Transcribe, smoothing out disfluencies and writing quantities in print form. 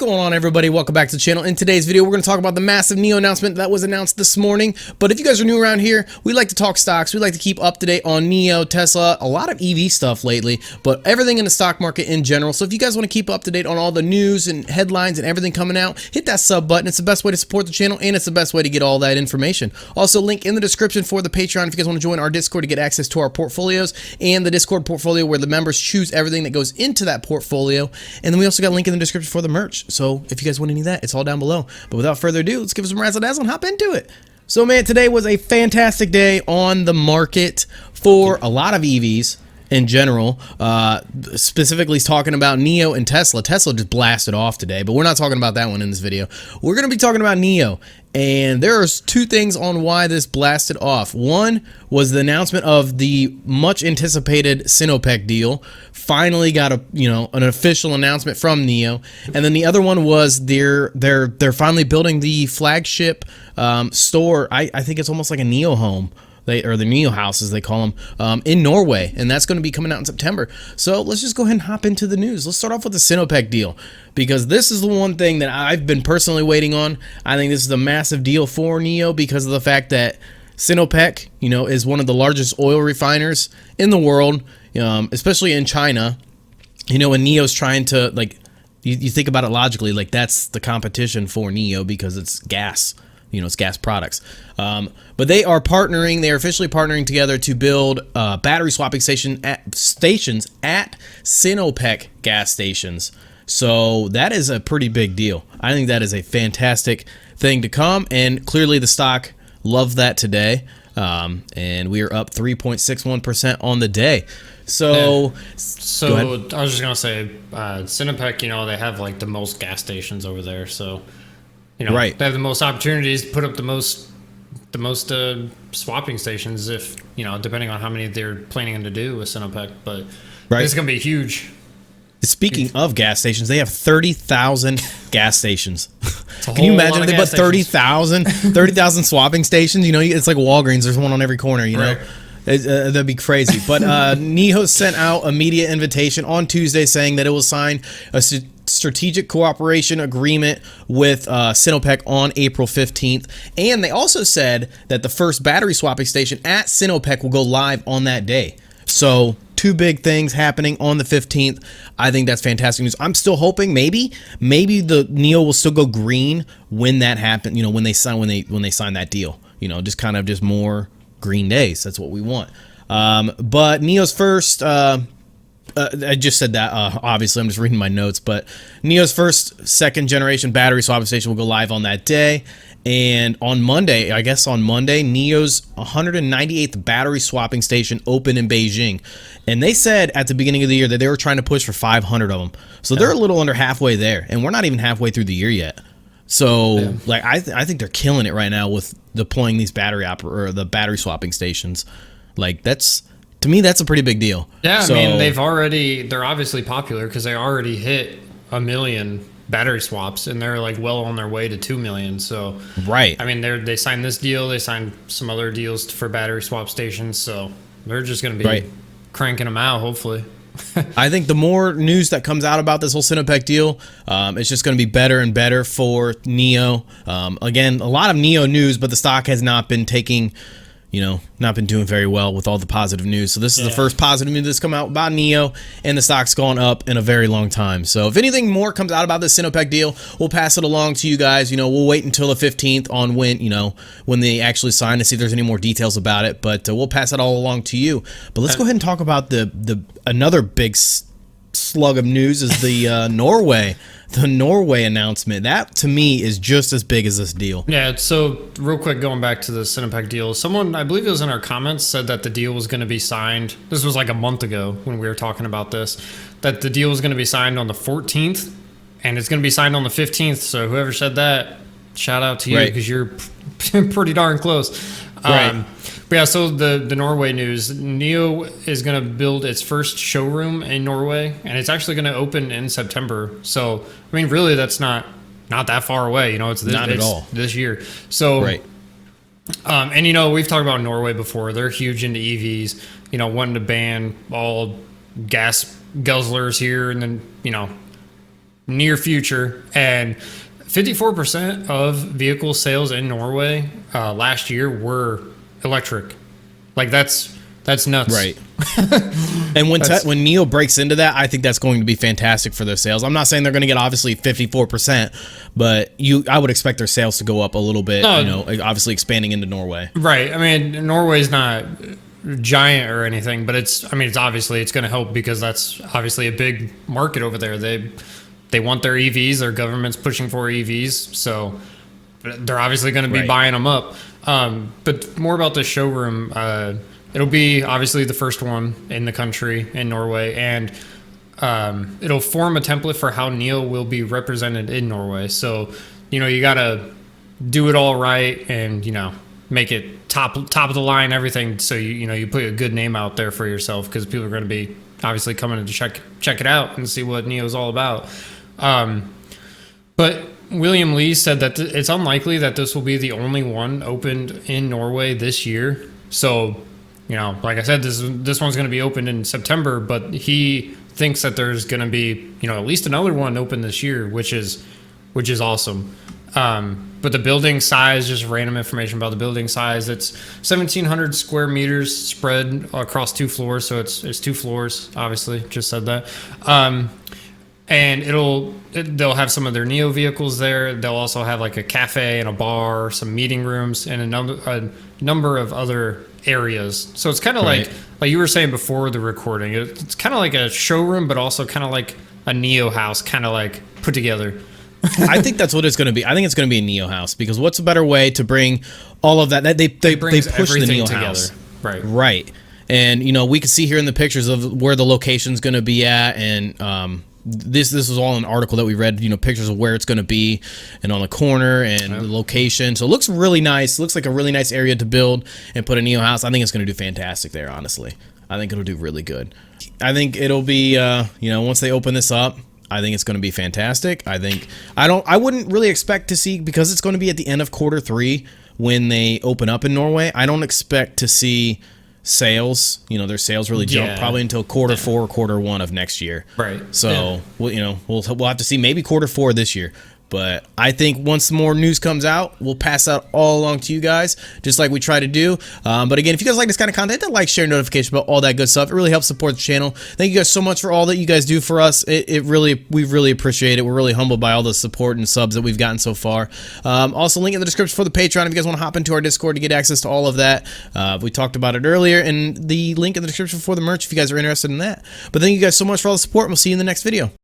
going on, everybody? Welcome back to the channel. In today's video, we're going to talk about the massive NIO announcement that was announced this morning. But if you guys are new around here, we like to talk stocks. We like to keep up to date on NIO, Tesla, a lot of EV stuff lately, but everything in the stock market in general. So if you guys want to keep up to date on all the news and headlines and everything coming out, hit that sub button. It's the best way to support the channel, and it's the best way to get all that information. Also, link in the description for the Patreon if you guys want to join our Discord to get access to our portfolios and the Discord portfolio where the members choose everything that goes into that portfolio. And then we also got a link in the description for the merch. So if you guys want any of that, it's all down below. But without further ado, let's give it some razzle dazzle and hop into it. So man, today was a fantastic day on the market for a lot of EVs in general. Specifically talking about NIO and Tesla. Tesla just blasted off today, but we're not talking about that one in this video. We're going to be talking about NIO. And there are two things on why this blasted off. One was the announcement of the much anticipated Sinopec deal. Finally got an official announcement from NIO. And then the other one was they're finally building the flagship store. I think it's almost like a NIO home. Or the NIO house, as they call them, in Norway, and that's going to be coming out in September. So let's just go ahead and hop into the news. Let's start off with the Sinopec deal, because this is the one thing that I've been personally waiting on. I think this is a massive deal for NIO because of the fact that Sinopec, is one of the largest oil refiners in the world, especially in China. And NIO's trying to, you think about it logically, that's the competition for NIO because it's gas. It's gas products. But they are partnering, they are officially partnering together to build battery swapping stations at Sinopec gas stations. So that is a pretty big deal. I think that is a fantastic thing to come, and clearly the stock loved that today. And we are up 3.61% on the day. So I was just going to say, Sinopec, they have the most gas stations over there. So right. They have the most opportunities to put up the most swapping stations, if depending on how many they're planning to do with Sinopec. But it's going to be huge. Speaking of gas stations, they have 30,000 gas stations. Can you imagine if they put 30,000 swapping stations? It's like Walgreens. There's one on every corner. Right. That'd be crazy. But NIO sent out a media invitation on Tuesday saying that it will sign a strategic cooperation agreement with Sinopec on April 15th. And they also said that the first battery swapping station at Sinopec will go live on that day. So two big things happening on the 15th. I think that's fantastic news. I'm still hoping maybe the NIO will still go green when that happens, when they sign that deal. Just more green days. That's what we want. But NIO's first I just said that, obviously I'm just reading my notes, but NIO's first second generation battery swapping station will go live on that day. And on Monday, NIO's 198th battery swapping station opened in Beijing. And they said at the beginning of the year that they were trying to push for 500 of them. So they're a little under halfway there, and we're not even halfway through the year yet. So I think they're killing it right now with deploying these the battery swapping stations. To me, that's a pretty big deal. Yeah, I mean, they're obviously popular because they already hit 1 million battery swaps, and they're well on their way to 2 million. So, right. I mean, they signed this deal. They signed some other deals for battery swap stations. So they're just going to be cranking them out, hopefully. I think the more news that comes out about this whole Sinopec deal, it's just going to be better and better for NIO. Again, a lot of NIO news, but the stock has not been not been doing very well with all the positive news. So this is the first positive news that's come out about NIO, and the stock's gone up in a very long time. So if anything more comes out about this Sinopec deal, we'll pass it along to you guys. We'll wait until the 15th on when they actually sign to see if there's any more details about it. But we'll pass it all along to you. But let's go ahead and talk about another big slug of news is the Norway announcement. That to me is just as big as this deal. Yeah, so real quick, going back to the Sinopec deal, someone, I believe it was in our comments, said that the deal was going to be signed. This was a month ago when we were talking about this, that the deal was going to be signed on the 14th, and it's going to be signed on the 15th. So whoever said that, shout out to you, because you're pretty darn close. But yeah, so the Norway news, NIO is going to build its first showroom in Norway, and it's actually going to open in September. So, I mean, really, that's not that far away. It's not at all this year. So, and we've talked about Norway before. They're huge into EVs. Wanting to ban all gas guzzlers here, and then near future. And 54% of vehicle sales in Norway last year were electric. Like that's nuts. Right. And when NIO breaks into that, I think that's going to be fantastic for their sales. I'm not saying they're going to get obviously 54%, but I would expect their sales to go up a little bit, obviously expanding into Norway. Right. I mean, Norway's not giant or anything, but it's obviously it's going to help because that's obviously a big market over there. They want their EVs, their government's pushing for EVs, so they're obviously going to be buying them up. But more about the showroom, it'll be obviously the first one in the country in Norway, and it'll form a template for how NIO will be represented in Norway. So, you got to do it all right and, make it top of the line, everything. So, you put a good name out there for yourself because people are going to be obviously coming to check it out and see what NIO is all about. But William Lee said that it's unlikely that this will be the only one opened in Norway this year. So, like I said, this one's going to be opened in September, but he thinks that there's going to be, at least another one open this year, which is awesome. But the building size, just random information about the building size, it's 1,700 square meters spread across 2 floors. So it's 2 floors, obviously, just said that. And they'll have some of their NIO vehicles there. They'll also have like a cafe and a bar, some meeting rooms, and a number of other areas. So it's kind of like you were saying before the recording, it's kind of like a showroom, but also kind of like a NIO house, kind of like put together. I think that's what it's going to be. I think it's going to be a NIO house because what's a better way to bring all of that? They push the NIO house. Right. And, we can see here in the pictures of where the location's going to be at, and this was all an article that we read, pictures of where it's going to be and on the corner and the location. So it looks really nice. It looks like a really nice area to build and put a NIO house. I think it's going to do fantastic there, honestly. I think it'll do really good. I think it'll be, once they open this up, I think it's going to be fantastic. I wouldn't really expect to see, because it's going to be at the end of Q3 when they open up in Norway. I don't expect to see sales, their sales really jump probably until Q4, Q1 of next year. Right. So, we'll have to see maybe Q4 this year. But I think once more news comes out, we'll pass that all along to you guys, just like we try to do. But again, if you guys like this kind of content, hit that like, share, notification about all that good stuff. It really helps support the channel. Thank you guys so much for all that you guys do for us. We really appreciate it. We're really humbled by all the support and subs that we've gotten so far. Also, link in the description for the Patreon if you guys want to hop into our Discord to get access to all of that. We talked about it earlier, and the link in the description for the merch if you guys are interested in that. But thank you guys so much for all the support, and we'll see you in the next video.